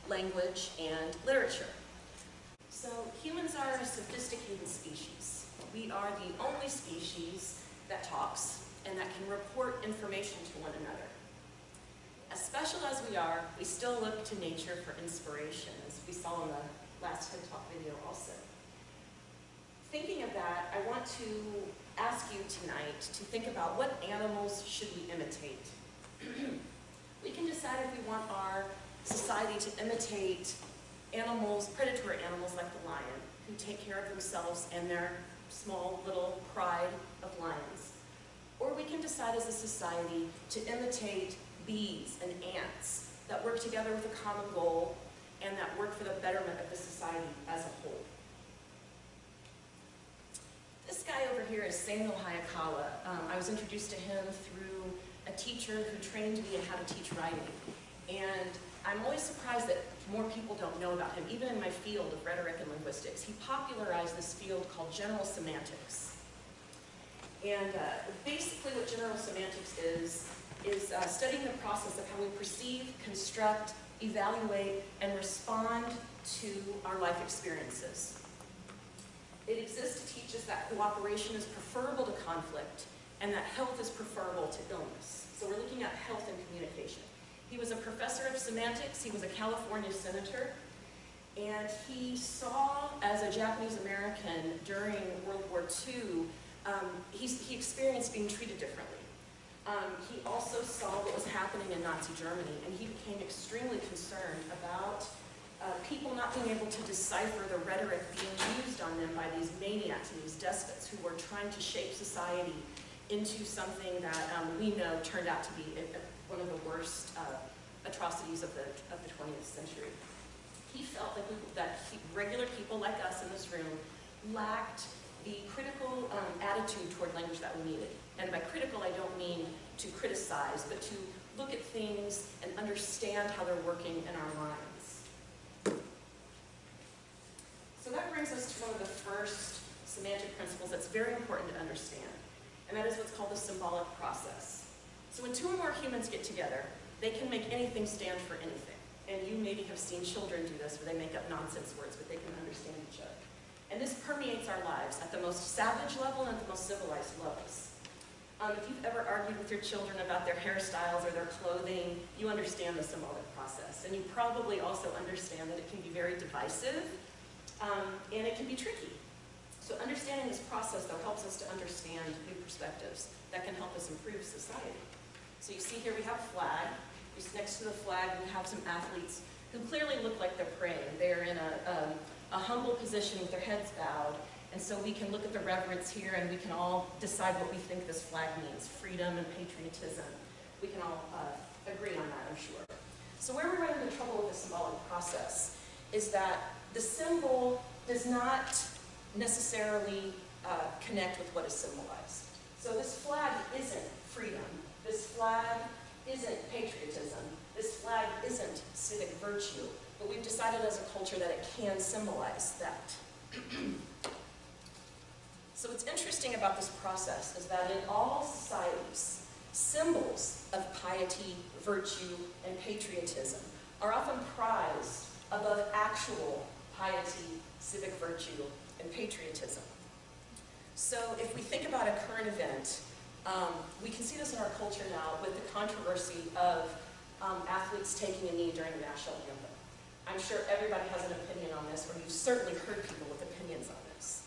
language, and literature. So humans are a sophisticated species. We are the only species that talks and that can report information to one another. As special as we are, we still look to nature for inspiration, as we saw in the last TED Talk video also. Thinking of that, I want to ask you tonight to think about what animals should we imitate. We can decide if we want our society to imitate animals, predatory animals like the lion, who take care of themselves and their small little pride of lions. Or we can decide as a society to imitate bees and ants that work together with a common goal and that work for the betterment of the society as a whole. This guy over here is Samuel Hayakawa. I was introduced to him through a teacher who trained me in how to teach writing. And I'm always surprised that more people don't know about him, even in my field of rhetoric and linguistics. He popularized this field called general semantics. And basically what general semantics is studying the process of how we perceive, construct, evaluate, and respond to our life experiences. It exists to teach us that cooperation is preferable to conflict and that health is preferable to illness. So we're looking at health and communication. He was a professor of semantics, he was a California senator, and he saw, as a Japanese American during World War II, he experienced being treated differently. He also saw what was happening in Nazi Germany, and he became extremely concerned about people not being able to decipher the rhetoric being used on them by these maniacs and these despots who were trying to shape society into something that we know turned out to be one of the worst atrocities of the 20th century. He felt that regular people like us in this room lacked the critical attitude toward language that we needed. And by critical, I don't mean to criticize, but to look at things and understand how they're working in our minds. So that brings us to one of the first semantic principles that's very important to understand, and that is what's called the symbolic process. So when two or more humans get together, they can make anything stand for anything. And you maybe have seen children do this, where they make up nonsense words, but they can understand each other. And this permeates our lives at the most savage level and at the most civilized levels. If you've ever argued with your children about their hairstyles or their clothing, you understand the symbolic process. And you probably also understand that it can be very divisive, and it can be tricky. So understanding this process, though, helps us to understand new perspectives that can help us improve society. So you see here we have a flag. Next to the flag we have some athletes who clearly look like they're praying. They're in a humble position with their heads bowed. And so we can look at the reverence here and we can all decide what we think this flag means, freedom and patriotism. We can all agree on that, I'm sure. So where we run into trouble with the symbolic process is that the symbol does not necessarily connect with what is symbolized. So this flag isn't freedom. This flag isn't patriotism. This flag isn't civic virtue. But we've decided as a culture that it can symbolize that. So what's interesting about this process is that in all societies, symbols of piety, virtue, and patriotism are often prized above actual piety, civic virtue, and patriotism. So if we think about a current event, we can see this in our culture now with the controversy of athletes taking a knee during the national anthem. I'm sure everybody has an opinion on this, or you've certainly heard people with opinions on this.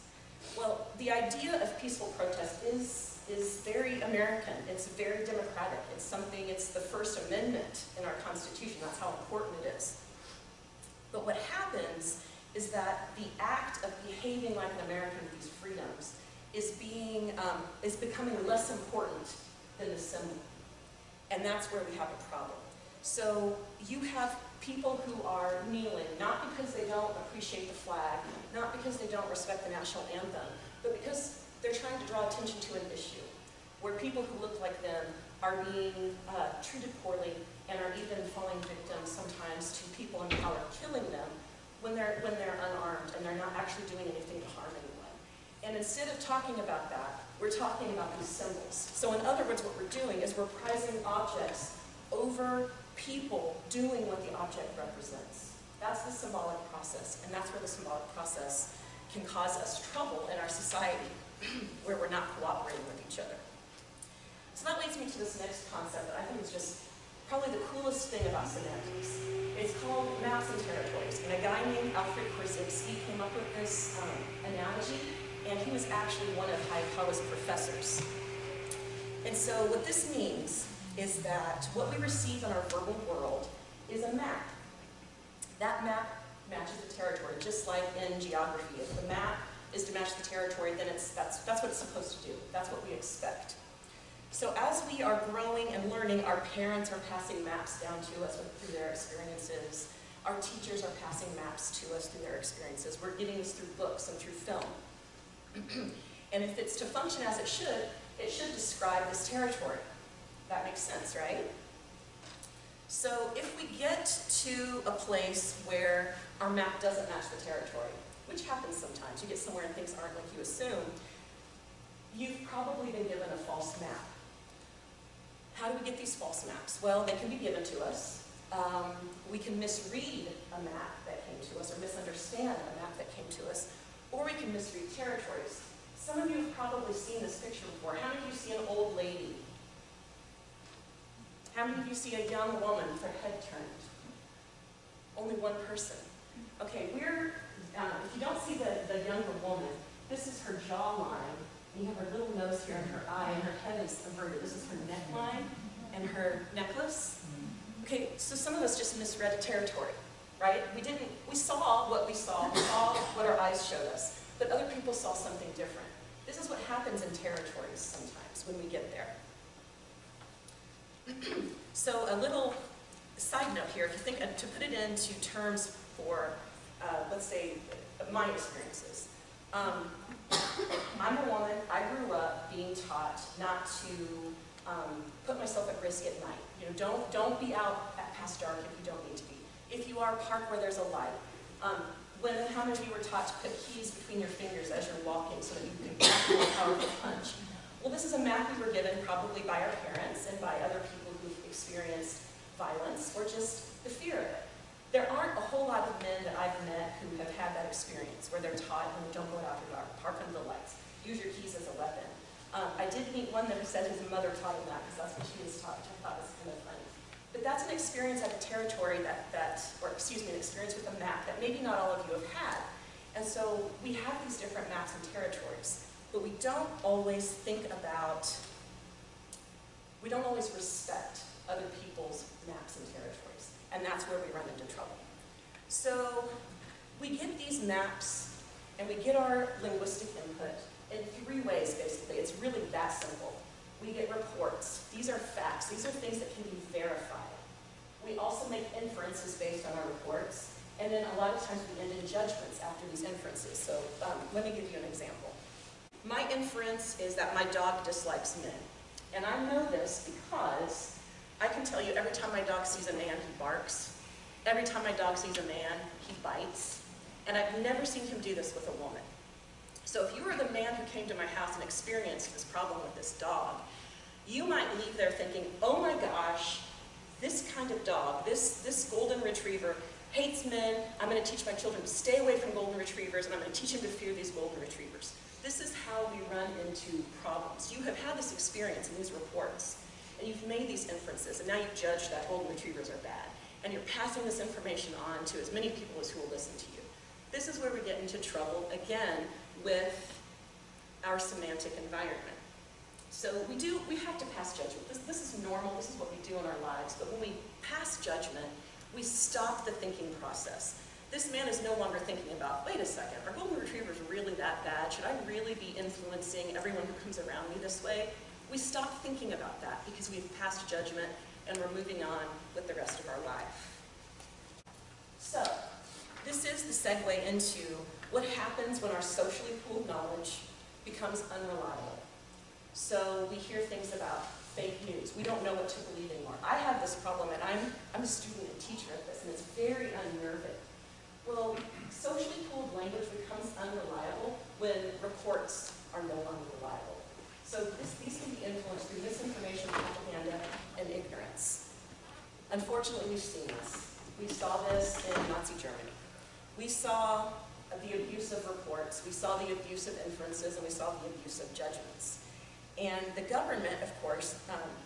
Well, the idea of peaceful protest is very American. It's very democratic. It's the First Amendment in our Constitution. That's how important it is. But what happens is that the act of behaving like an American with these freedoms is becoming less important than the symbol. And that's where we have a problem. So you have people who are kneeling, not because they don't appreciate the flag, not because they don't respect the national anthem, but because they're trying to draw attention to an issue where people who look like them are being treated poorly and are even falling victim sometimes to people in power killing them when they're unarmed and they're not actually doing anything to harm anyone. And instead of talking about that, we're talking about these symbols. So in other words, what we're doing is we're prizing objects over people doing what the object represents. That's the symbolic process, and that's where the symbolic process can cause us trouble in our society, where we're not cooperating with each other. So that leads me to this next concept that I think is just probably the coolest thing about semantics. It's called maps and territories, and a guy named Alfred Korzybski came up with this analogy, and he was actually one of Hayakawa's professors. And so what this means is that what we receive in our verbal world is a map. That map matches the territory, just like in geography. If the map is to match the territory, then that's what it's supposed to do. That's what we expect. So as we are growing and learning, our parents are passing maps down to us through their experiences. Our teachers are passing maps to us through their experiences. We're getting this through books and through film. And if it's to function as it should describe this territory. That makes sense, right? So if we get to a place where our map doesn't match the territory, which happens sometimes, you get somewhere and things aren't like you assume, you've probably been given a false map. How do we get these false maps? Well, they can be given to us. We can misread a map that came to us, or misunderstand a map that came to us, or we can misread territories. Some of you have probably seen this picture before. How many of you see an old lady? How many of you see a young woman with her head turned? Only one person. Okay, if you don't see the younger woman, this is her jawline. You have her little nose here and her eye, and her head is averted. This is her neckline and her necklace. Okay, so some of us just misread a territory, right? We saw what we saw what our eyes showed us, but other people saw something different. This is what happens in territories sometimes when we get there. So a little side note here, if you think, to put it into terms for, let's say, my experiences. I'm a woman. I grew up being taught not to put myself at risk at night. You know, don't be out past dark if you don't need to be. If you are, park where there's a light. How many of you were taught to put keys between your fingers as you're walking so that you can pack a more powerful punch? Well, this is a map we were given probably by our parents and by other people who've experienced violence or just the fear of it. There aren't a whole lot of men that I've met who have had that experience where they're taught, don't go out after dark, park under the lights, use your keys as a weapon. I did meet one that said his mother taught him that because that's what she was taught, which I thought was kind of funny. But that's an experience at a territory an experience with a map that maybe not all of you have had. And so we have these different maps and territories, but we don't always respect other people's maps and territories. And that's where we run into trouble. So we get these maps and we get our linguistic input in 3 ways, basically. It's really that simple. We get reports. These are facts. These are things that can be verified. We also make inferences based on our reports. And then a lot of times we end in judgments after these inferences. So let me give you an example. My inference is that my dog dislikes men. And I know this because I can tell you every time my dog sees a man, he barks. Every time my dog sees a man, he bites. And I've never seen him do this with a woman. So if you were the man who came to my house and experienced this problem with this dog, you might leave there thinking, oh my gosh, this kind of dog, this golden retriever hates men. I'm going to teach my children to stay away from golden retrievers, and I'm going to teach them to fear these golden retrievers. This is how we run into problems. You have had this experience in these reports, and you've made these inferences, and now you've judged that golden retrievers are bad. And you're passing this information on to as many people as who will listen to you. This is where we get into trouble, again, with our semantic environment. So we have to pass judgment. This is normal, this is what we do in our lives, but when we pass judgment, we stop the thinking process. This man is no longer thinking about, wait a second, are golden retrievers really that bad? Should I really be influencing everyone who comes around me this way? We stop thinking about that because we've passed judgment and we're moving on with the rest of our life. So, this is the segue into what happens when our socially pooled knowledge becomes unreliable. So we hear things about fake news. We don't know what to believe anymore. I have this problem, and I'm a student and teacher of this, and it's very unnerving. Well, socially pooled language becomes unreliable when reports are no longer reliable. So these can be influenced through misinformation, propaganda, and ignorance. Unfortunately, we've seen this. We saw this in Nazi Germany. We saw the abuse of reports, we saw the abuse of inferences, and we saw the abuse of judgments. And the government, of course,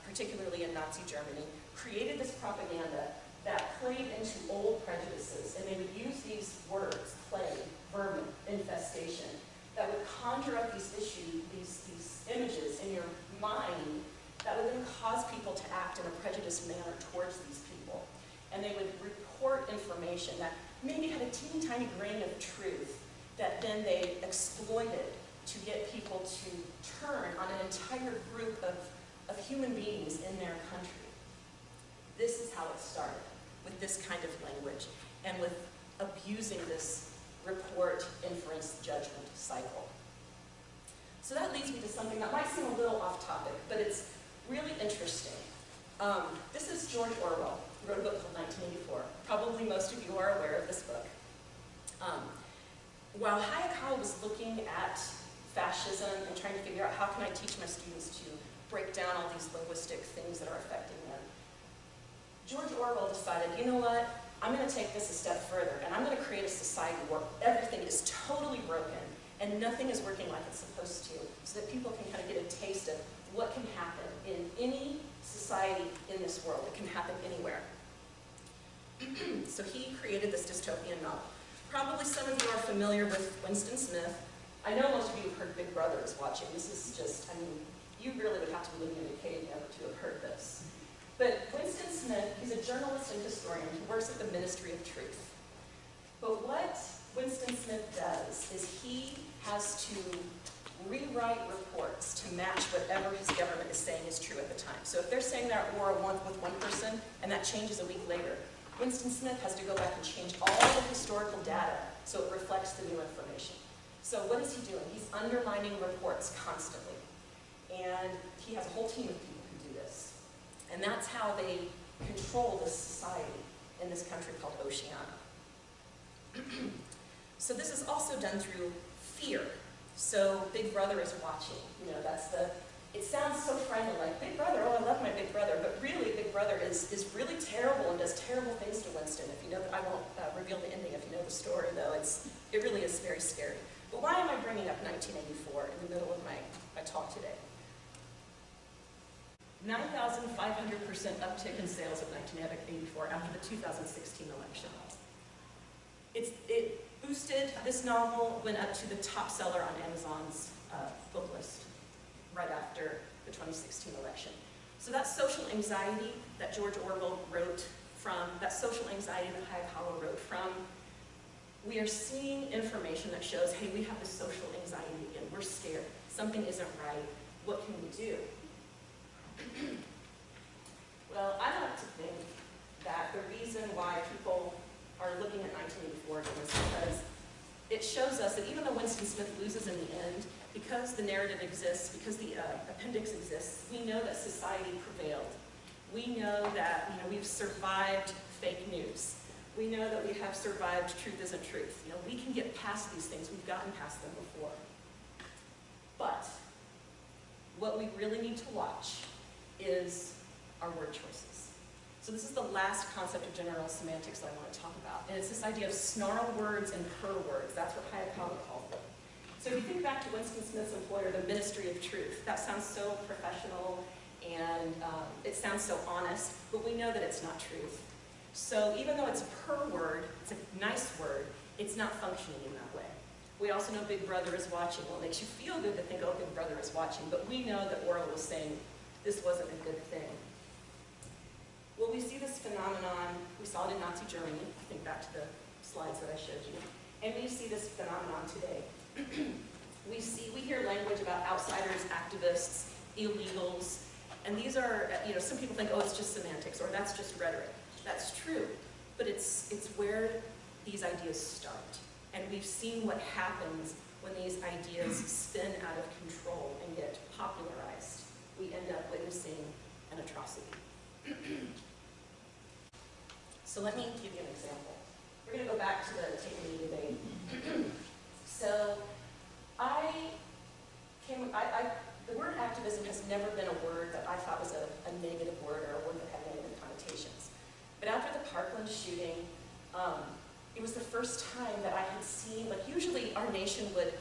particularly in Nazi Germany, created this propaganda that played into old prejudices, and they would use these words, plague, vermin, infestation, that would conjure up these issues, these images in your mind that would then cause people to act in a prejudiced manner towards these people. And they would report information that maybe had a teeny tiny grain of truth that then they exploited to get people to turn on an entire group of human beings in their country. This is how it started, with this kind of language, and with abusing this report, inference, judgment cycle. So that leads me to something that might seem a little off topic, but it's really interesting. This is George Orwell, who wrote a book called 1984. Probably most of you are aware of this book. While Hayakawa was looking at fascism and trying to figure out how can I teach my students to break down all these linguistic things that are affecting them, George Orwell decided, you know what, I'm going to take this a step further, and I'm going to create a society where everything is totally broken and nothing is working like it's supposed to, so that people can kind of get a taste of what can happen in any society in this world. It can happen anywhere. So he created this dystopian novel. Probably some of you are familiar with Winston Smith. I know most of you have heard Big Brother is watching. This is just, I mean, you really would have to be living in a cave ever to have heard this. But Winston Smith, he's a journalist and historian who works at the Ministry of Truth. But what Winston Smith does is he has to rewrite reports to match whatever his government is saying is true at the time. So if they're saying they're at war with one person and that changes a week later, Winston Smith has to go back and change all the historical data so it reflects the new information. So what is he doing? He's undermining reports constantly. And he has a whole team of people who do this. And that's how they control this society in this country called Oceania. So this is also done through fear. So Big Brother is watching. You know, that's the, it sounds so friendly, like Big Brother, oh, I love my Big Brother. But really, Big Brother is really terrible and does terrible things to Winston. If you know, I won't reveal the ending if you know the story, though. It really is very scary. But why am I bringing up 1984 in the middle of my talk today? 9,500% uptick in sales of 1984 after the 2016 election. It boosted, this novel went up to the top seller on Amazon's book list right after the 2016 election. So that social anxiety that George Orwell wrote from, that social anxiety that Hayakawa wrote from, we are seeing information that shows, hey, we have this social anxiety again, we're scared, something isn't right, what can we do? Well, I like to think that the reason why people are looking at 1984 is because it shows us that even though Winston Smith loses in the end, because the narrative exists, because the appendix exists, we know that society prevailed. We know that we've survived fake news. We know that we have survived truth isn't truth. We can get past these things. We've gotten past them before. But what we really need to watch is our word choices. So this is the last concept of general semantics that I want to talk about. And it's this idea of snarl words and purr words. That's what Hayakawa called them. So if you think back to Winston Smith's employer, the Ministry of Truth, that sounds so professional and it sounds so honest, but we know that it's not truth. So even though it's a purr word, it's a nice word, it's not functioning in that way. We also know Big Brother is watching. Well, it makes you feel good to think, oh, Big Brother is watching, but we know that Orwell was saying this wasn't a good thing. Well, we see this phenomenon, we saw it in Nazi Germany, think back to the slides that I showed you, and we see this phenomenon today. We hear language about outsiders, activists, illegals, and these are, some people think, oh, it's just semantics, or that's just rhetoric. That's true, but it's where these ideas start. And we've seen what happens when these ideas spin out of control and get popularized. We end up witnessing an atrocity. So let me give you an example. We're going to go back to the Take Me debate. So the word activism has never been a word that I thought was a negative word or a word that had negative connotations. But after the Parkland shooting, It was the first time that I had seen, like usually our nation would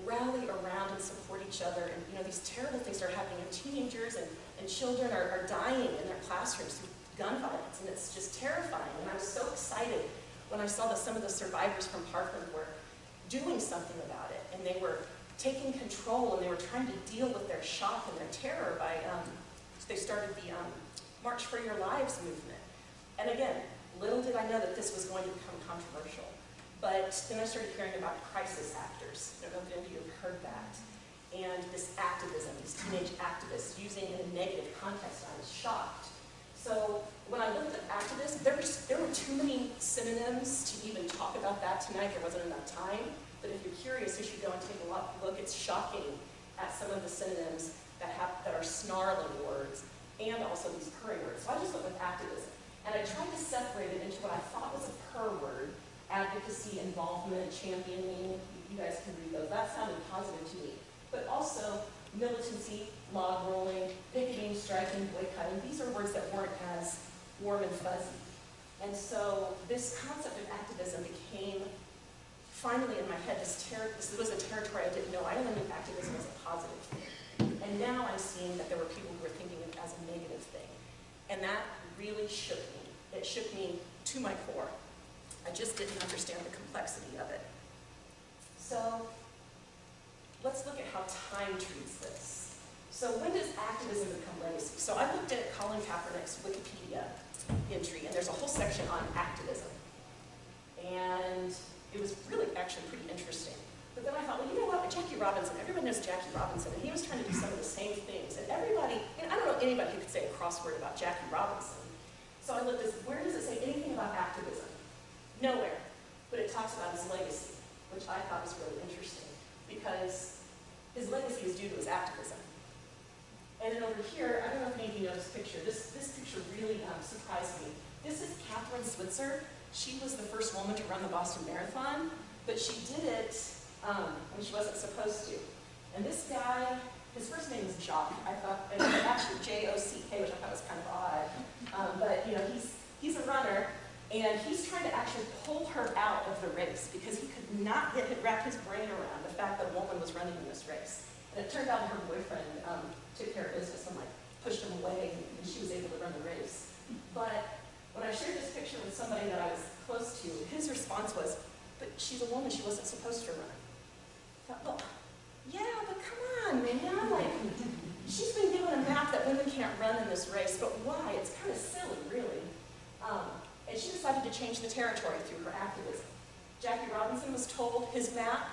rally around and support each other, and these terrible things are happening, and teenagers and children are dying in their classrooms through gun violence, and it's just terrifying. And I was so excited when I saw that some of the survivors from Parkland were doing something about it, and they were taking control, and they were trying to deal with their shock and their terror by, they started the March for Your Lives movement. And again, little did I know that this was going to become controversial. But then I started hearing about crisis actors. I don't know if any of you have heard that. And this activism, these teenage activists using it in a negative context, I was shocked. So when I looked at activists, there were too many synonyms to even talk about that tonight. There wasn't enough time. But if you're curious, you should go and take a look. It's shocking at some of the synonyms that are snarling words and also these purring words. So I just went with activism. And I tried to separate it into what I thought was a purr word: advocacy, involvement, championing. You guys can read those. That sounded positive to me. But also militancy, log rolling, picketing, striking, boycotting. These are words that weren't as warm and fuzzy. And so this concept of activism became finally in my head, this was a territory I didn't know. I only knew activism as a positive thing. And now I'm seeing that there were people who were thinking of it as a negative thing. And that really shook me. It shook me to my core. I just didn't understand the complexity of it. So let's look at how time treats this. So when does activism become legacy? So I looked at Colin Kaepernick's Wikipedia entry, and there's a whole section on activism. And it was really actually pretty interesting. But then I thought, well, you know what, Jackie Robinson, everybody knows Jackie Robinson, and he was trying to do some of the same things. And everybody, I don't know anybody who could say a crossword about Jackie Robinson. So I looked at, where does it say anything about activism? Nowhere. But it talks about his legacy, which I thought was really interesting, because his legacy is due to his activism. And then over here, I don't know if any of you know this picture. This picture really surprised me. This is Catherine Switzer. She was the first woman to run the Boston Marathon, but she did it when she wasn't supposed to. And this guy, his first name is Jock. I thought, and actually J-O-C-K, which I thought was kind of odd. But he's a runner, and he's trying to actually pull her out of the race because he could not wrap his brain around the fact that a woman was running in this race. And it turned out her boyfriend took care of business and pushed him away, and she was able to run the race. But when I shared this picture with somebody that I was close to, his response was, "But she's a woman, she wasn't supposed to run." I thought, well, yeah, but come on, man. She's been given a map that women can't run in this race, but why? It's kind of silly, really. And she decided to change the territory through her activism. Jackie Robinson was told his map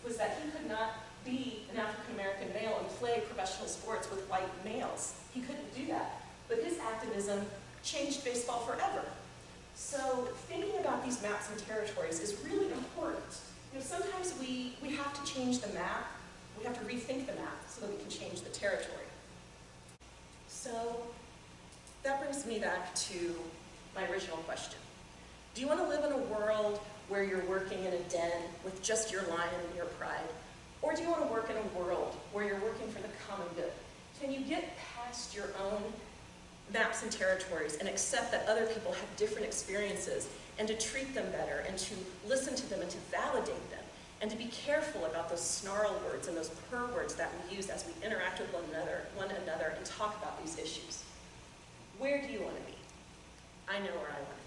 was that he could not be an African-American male and play professional sports with white males. He couldn't do that. But his activism changed baseball forever. So thinking about these maps and territories is really important. Sometimes we have to change the map. We have to rethink the map so that we can change the territory. So that brings me back to my original question. Do you want to live in a world where you're working in a den with just your lion and your pride? Or do you want to work in a world where you're working for the common good? Can you get past your own maps and territories and accept that other people have different experiences, and to treat them better, and to listen to them, and to validate them, and to be careful about those snarl words and those purr words that we use as we interact with one another and talk about these issues? Where do you want to be? I know where I want to be.